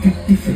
കിട്ടിഫേ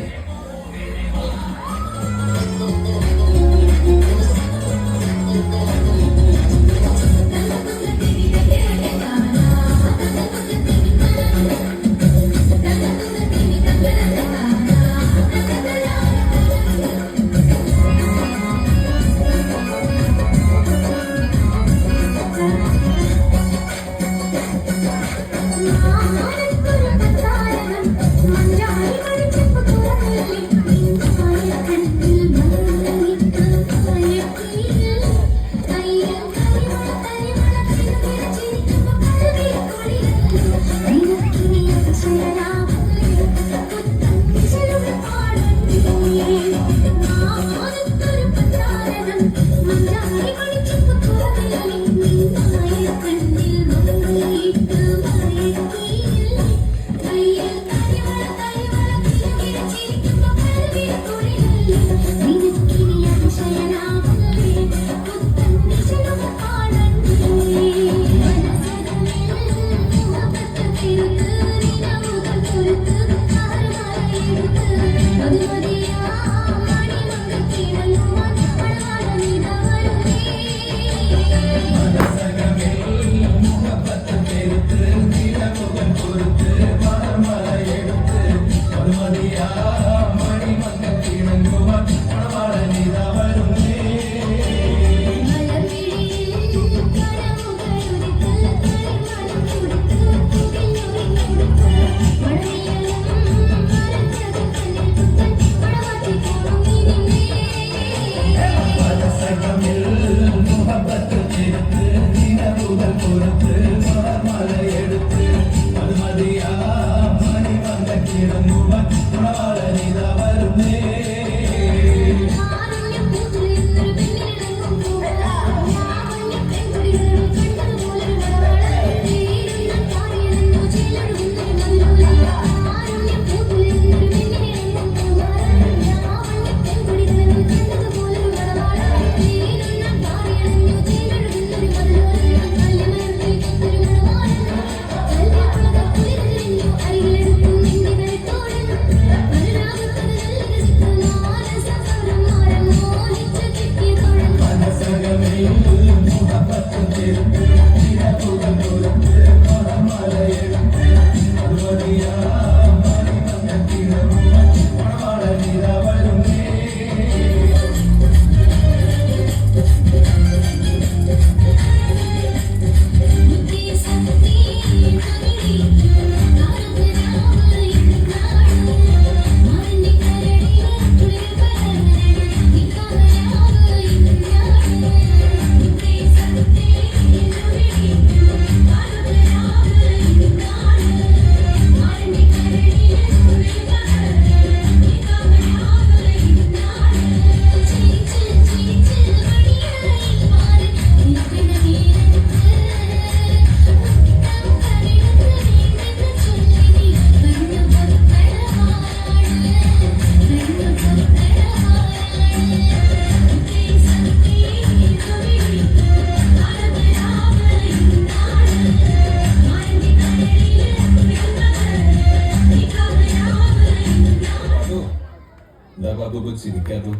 ചിരിക്കാത്തു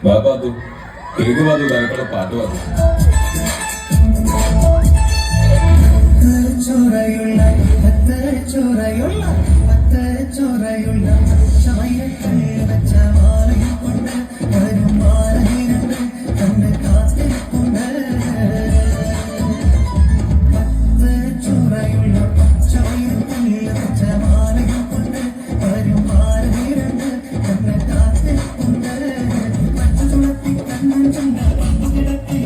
ബാബാത്തു cake പാതു കലക്കുള്ള പാട്ട് പാതു ചോറയുള്ള ചോറയുള്ള ചോറയുള്ള ചായക്കൽ വെച്ച മാലയും കൊണ്ട് വരും മാലയിലുണ്ട് കണ്ട് കാത്തിരിപ്പുണ്ട് ചോറയുള്ള ചായക്കൽ വെച്ച മാലയും കൊണ്ട് വരും മാലയിലുണ്ട് കണ്ട് കാത്തിരിപ്പുണ്ട് പച്ച ചുളത്തി കണ്ണൻ ചുണ്ട കിടത്തി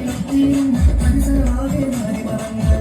മനസ്സിലാകെ മാറി മറങ്ങ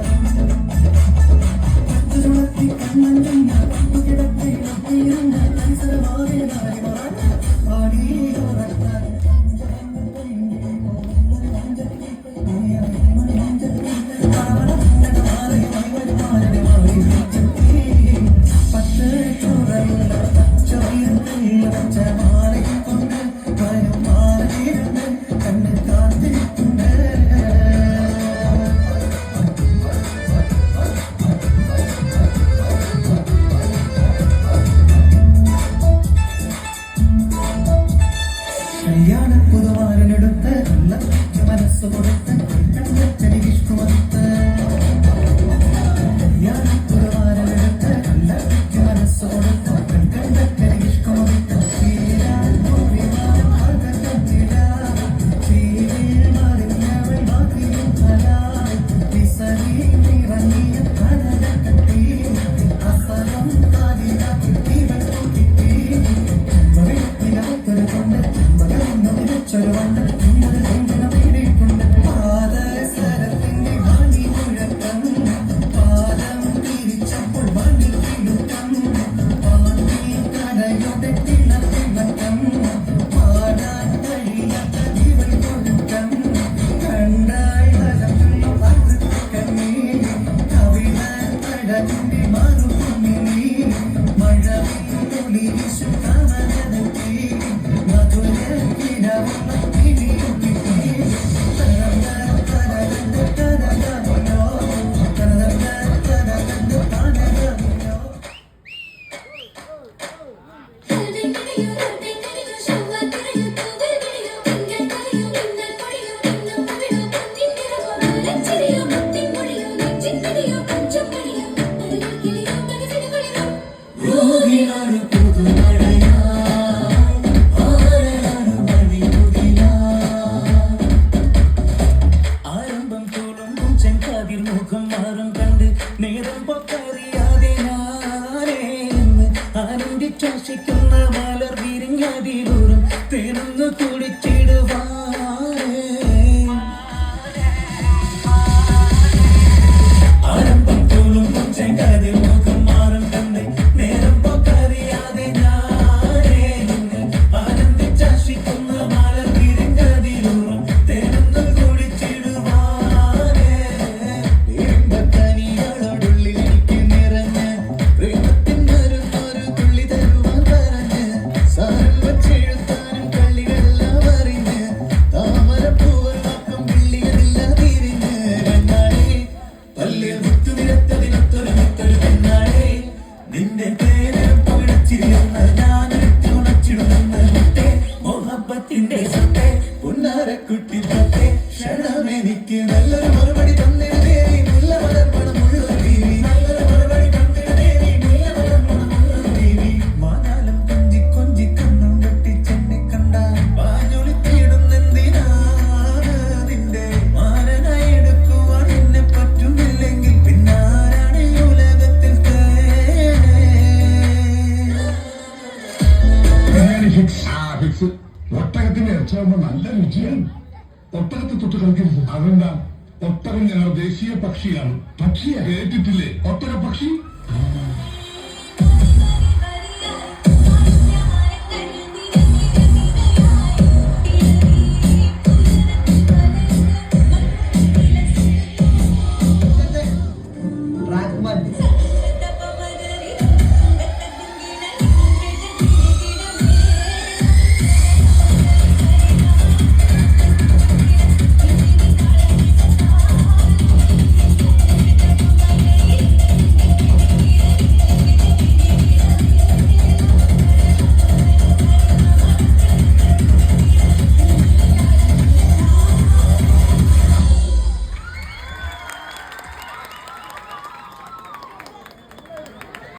ആരിലൊരു പുതുമഴയാ ആരലാണ് മണിമുകിലാ ആരംഭം തോളും ചെങ്കാതിൽ മുഖം മാറും കണ്ട് നേരം പൊക്കറിയാതെ ഞാനേ ആനന്ദിച്ചാശിക്കുന്ന മലർ വിരിഞ്ഞതിലൂറും തേനൊന്ന് കുടിച്ചിടുവാനേ ആരംഭം തോളും ചെങ്കാതിൽ മുഖം മാറും കണ്ട് നേരം പൊക്കറിയാതെ ഞാനേ ആനന്ദിച്ചാശിക്കുന്ന മലർ വിരിഞ്ഞതിലൂറും തേനൊന്ന് കുടിച്ചിടുവാനേ കനികളോടുള്ളിൽ എനിക്ക് നിറഞ്ഞ് പ്രേമത്തിൻ മരുന്നൊരു തുള്ളി തരുവാൻ പറഞ്ഞ് സാരം വച്ചെഴുത്താനും കള്ളികളെല്ലാം അറിഞ്ഞ് താമരപ്പൂവൽ വാക്കം കിള്ളിയതില്ല തിരിഞ്ഞ് കണ്ണാടി പല്ലിൽ മുത്തുവിരത്തതിനൊത്തൊരു മുത്തൊരു പെണ്ണാടി നിന്റെ പേരും പവിടച്ചിരിയുന്ന ഞാനൊരു ഉണച്ചിടുന്ന മുട്ടേ മൊഹബത്തിന്റെ സത്തേ പുന്നാരക്കുട്ടി തത്തേ ക്ഷണമെനിക്ക് നല്ലൊരു മറുപടി തന്നിരു ദേവി മുല്ല മലർമണമുള്ളൊരു ദേവി നല്ലൊരു മറുപടി തന്നിരു ദേവി മുല്ല മലർമണമുള്ളൊരു ദേവി മാനാലം കൊഞ്ചി കൊഞ്ചി കണ്ണും കെട്ടി ചെന്നെ കണ്ട പാഞ്ഞൊളിത്തിടുന്നെന്തിനാണ് നിന്റെ മാരനായി എടുക്കുവാൻ എന്നെ പറ്റുന്നില്ലെങ്കിൽ പിന്നാരാണ് ഈ ഉലകത്തിൽ ഫിക്സ് ഒട്ടകത്തിന്റെ ഇറച്ചാകുമ്പോ നല്ല രുചിയാണ്. ഒട്ടകത്തെ തൊട്ട് കളിക്കരുത്. അതെന്താ? ഒട്ടകം ഞങ്ങളുടെ ദേശീയ പക്ഷിയാണ്. പക്ഷിയാ കേട്ടിട്ടില്ലേ? ഒട്ടക പക്ഷി